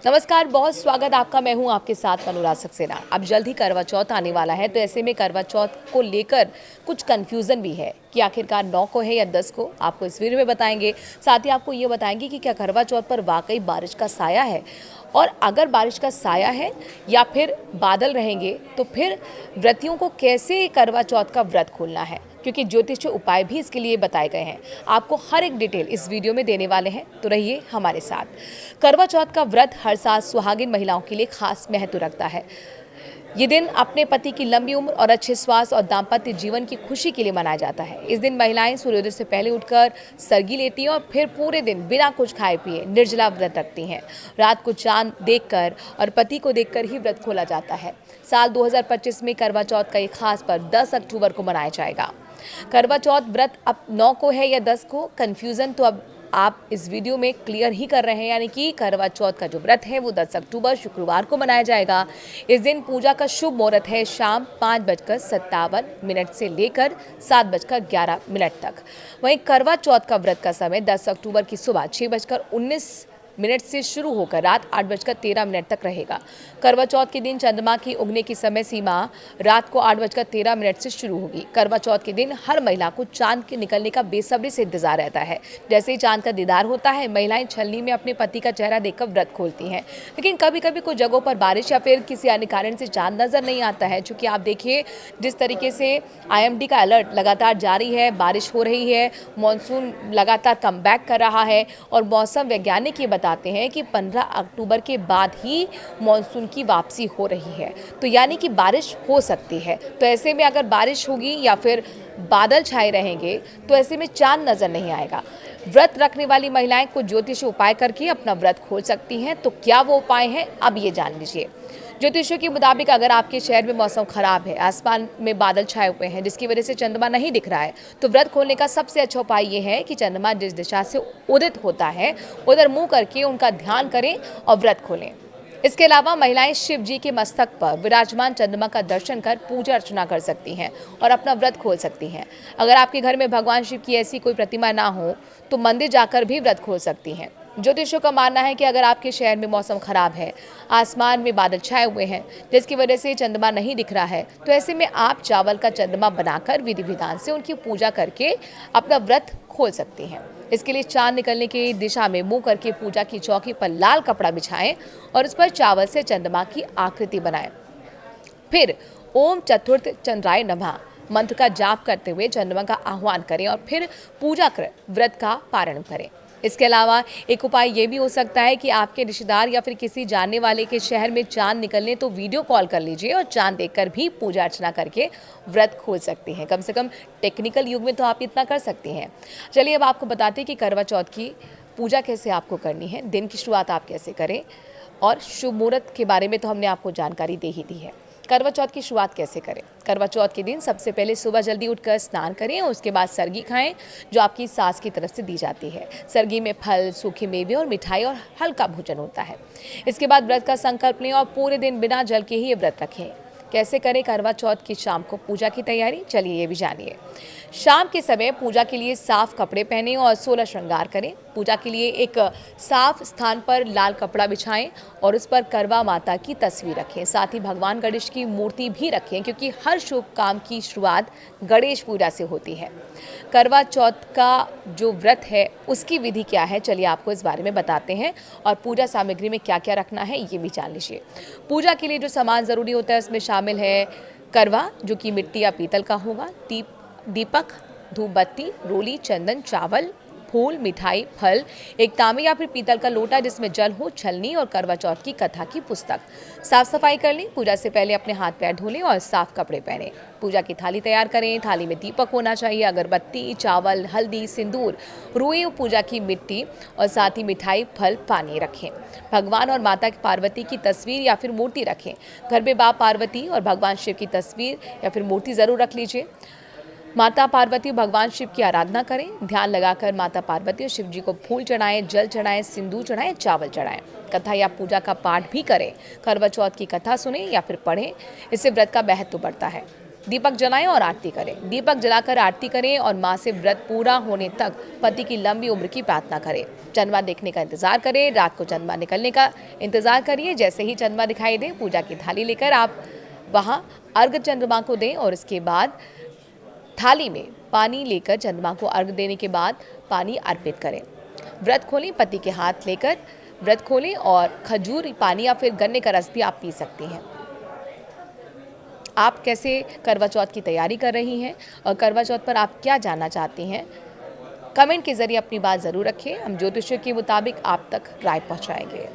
नमस्कार, बहुत स्वागत आपका। मैं हूं आपके साथ अनुराग सक्सेना। अब जल्द ही करवा चौथ आने वाला है, तो ऐसे में करवा चौथ को लेकर कुछ कंफ्यूजन भी है कि आखिरकार 9 को है या 10 को। आपको इस वीडियो में बताएंगे। साथ ही आपको ये बताएंगे कि क्या करवा चौथ पर वाकई बारिश का साया है, और अगर बारिश का साया है या फिर बादल रहेंगे तो फिर व्रतियों को कैसे करवा चौथ का व्रत खोलना है, क्योंकि ज्योतिष उपाय भी इसके लिए बताए गए हैं। आपको हर एक डिटेल इस वीडियो में देने वाले हैं, तो रहिए हमारे साथ। करवा चौथ का व्रत हर साल सुहागिन महिलाओं के लिए खास महत्व रखता है। ये दिन अपने पति की लंबी उम्र और अच्छे स्वास्थ्य और दाम्पत्य जीवन की खुशी के लिए मनाया जाता है। इस दिन महिलाएं सूर्योदय से पहले उठकर सरगी लेती हैं और फिर पूरे दिन बिना कुछ खाए पिए निर्जला व्रत रखती हैं। रात को चांद देखकर और पति को देखकर ही व्रत खोला जाता है। साल 2025 में करवा चौथ का एक खास पर्व 10 अक्टूबर को मनाया जाएगा। करवा चौथ व्रत अब 9 को है या 10 को, कंफ्यूजन तो अब आप इस वीडियो में क्लियर ही कर रहे हैं। यानी कि करवा चौथ का जो व्रत है वो 10 अक्टूबर शुक्रवार को मनाया जाएगा। इस दिन पूजा का शुभ मुहूर्त है शाम 5:57 से लेकर 7:11 तक। वहीं करवा चौथ का व्रत का समय 10 अक्टूबर की सुबह 6:19 से शुरू होकर रात 8:13 तक रहेगा। करवा चौथ के दिन चंद्रमा की उगने की समय सीमा रात को 8:13 से शुरू होगी। करवा चौथ के दिन हर महिला को चांद के निकलने का बेसब्री से इंतजार रहता है। जैसे ही चांद का दीदार होता है, महिलाएं छलनी में अपने पति का चेहरा देखकर व्रत खोलती हैं। लेकिन कभी कभी कुछ जगहों पर बारिश या फिर किसी अन्य कारण से चांद नजर नहीं आता है। चूंकि आप देखिए जिस तरीके से IMD का अलर्ट लगातार जारी है, बारिश हो रही है, मानसून लगातार कम बैक कर रहा है और मौसम वैज्ञानिक ये बताते हैं कि 15 अक्टूबर के बाद ही मानसून की वापसी हो रही है। तो यानी कि बारिश हो सकती है। तो ऐसे में अगर बारिश होगी या फिर बादल छाए रहेंगे तो ऐसे में चांद नजर नहीं आएगा। व्रत रखने वाली महिलाएं कुछ ज्योतिषीय उपाय करके अपना व्रत खोल सकती हैं। तो क्या वो उपाय हैं, अब ये जान लीजिए। ज्योतिषियों के मुताबिक अगर आपके शहर में मौसम खराब है, आसमान में बादल छाए हुए हैं जिसकी वजह से चंद्रमा नहीं दिख रहा है, तो व्रत खोलने का सबसे अच्छा उपाय ये है कि चंद्रमा जिस दिशा से उदित होता है उधर मुंह करके उनका ध्यान करें और व्रत खोलें। इसके अलावा महिलाएं शिव जी के मस्तक पर विराजमान चंद्रमा का दर्शन कर पूजा अर्चना कर सकती हैं और अपना व्रत खोल सकती हैं। अगर आपके घर में भगवान शिव की ऐसी कोई प्रतिमा ना हो तो मंदिर जाकर भी व्रत खोल सकती हैं। ज्योतिषियों का मानना है कि अगर आपके शहर में मौसम खराब है, आसमान में बादल छाए हुए हैं जिसकी वजह से चंद्रमा नहीं दिख रहा है, तो ऐसे में आप चावल का चंद्रमा बनाकर विधि विधान से उनकी पूजा करके अपना व्रत खोल सकती हैं। इसके लिए चांद निकलने की दिशा में मुंह करके पूजा की चौकी पर लाल कपड़ा बिछाएं और उस पर चावल से चंद्रमा की आकृति बनाएं। फिर ओम चतुर्थ चंद्राय नमः मंत्र का जाप करते हुए चंद्रमा का आह्वान करें और फिर पूजा कर व्रत का पारण करें। इसके अलावा एक उपाय ये भी हो सकता है कि आपके रिश्तेदार या फिर किसी जानने वाले के शहर में चांद निकलने तो वीडियो कॉल कर लीजिए और चांद देखकर भी पूजा अर्चना करके व्रत खोल सकती हैं। कम से कम टेक्निकल युग में तो आप इतना कर सकती हैं। चलिए अब आपको बताते हैं कि करवा चौथ की पूजा कैसे आपको करनी है, दिन की शुरुआत आप कैसे करें, और शुभ मुहूर्त के बारे में तो हमने आपको जानकारी दे ही दी है। करवा चौथ की शुरुआत कैसे करें? करवा चौथ के दिन सबसे पहले सुबह जल्दी उठकर स्नान करें और उसके बाद सरगी खाएं जो आपकी सास की तरफ से दी जाती है। सरगी में फल, सूखे मेवे और मिठाई और हल्का भोजन होता है। इसके बाद व्रत का संकल्प लें और पूरे दिन बिना जल के ही व्रत रखें। कैसे करें करवा चौथ की शाम को पूजा की तैयारी, चलिए ये भी जानिए। शाम के समय पूजा के लिए साफ कपड़े पहनें और 16 श्रृंगार करें। पूजा के लिए एक साफ स्थान पर लाल कपड़ा बिछाएं और उस पर करवा माता की तस्वीर रखें। साथ ही भगवान गणेश की मूर्ति भी रखें, क्योंकि हर शुभ काम की शुरुआत गणेश पूजा से होती है। करवा चौथ का जो व्रत है उसकी विधि क्या है, चलिए आपको इस बारे में बताते हैं, और पूजा सामग्री में क्या क्या रखना है ये भी जान लीजिए। पूजा के लिए जो सामान ज़रूरी होता है उसमें शामिल है करवा, जो कि मिट्टी या पीतल का होगा, दीपक, धूप बत्ती, रोली, चंदन, चावल, फूल, मिठाई, फल, एक तांबे या फिर पीतल का लोटा जिसमें जल हो, छलनी और करवा चौथ की कथा की पुस्तक। साफ सफाई कर लें। पूजा से पहले अपने हाथ पैर धो लें और साफ कपड़े पहनें। पूजा की थाली तैयार करें। थाली में दीपक होना चाहिए, अगरबत्ती, चावल, हल्दी, सिंदूर, रुई, पूजा की मिट्टी और साथ ही मिठाई, फल, पानी रखें। भगवान और माता पार्वती की तस्वीर या फिर मूर्ति रखें। घर में मां पार्वती और भगवान शिव की तस्वीर या फिर मूर्ति ज़रूर रख लीजिए। माता पार्वती और भगवान शिव की आराधना करें। ध्यान लगाकर माता पार्वती और शिव जी को फूल चढ़ाएं, जल चढ़ाएं, सिंदूर चढ़ाएं, चावल चढ़ाएं। कथा या पूजा का पाठ भी करें। करवा चौथ की कथा सुनें या फिर पढ़ें, इससे व्रत का महत्व बढ़ता है। दीपक जलाएं और आरती करें। दीपक जलाकर आरती करें और मां से व्रत पूरा होने तक पति की लंबी उम्र की प्रार्थना करें। चंद्रमा देखने का इंतजार करें, रात को चंद्रमा निकलने का इंतजार करिए। जैसे ही चंद्रमा दिखाई दे, पूजा की थाली लेकर आप वहां अर्घ चंद्रमा को दें और इसके बाद थाली में पानी लेकर चंद्रमा को अर्घ देने के बाद पानी अर्पित करें। व्रत खोलें, पति के हाथ लेकर व्रत खोलें और खजूर पानी या फिर गन्ने का रस भी आप पी सकती हैं। आप कैसे करवा चौथ की तैयारी कर रही हैं और करवा चौथ पर आप क्या जानना चाहती हैं, कमेंट के जरिए अपनी बात ज़रूर रखें। हम ज्योतिषी के मुताबिक आप तक राय पहुंचाएंगे।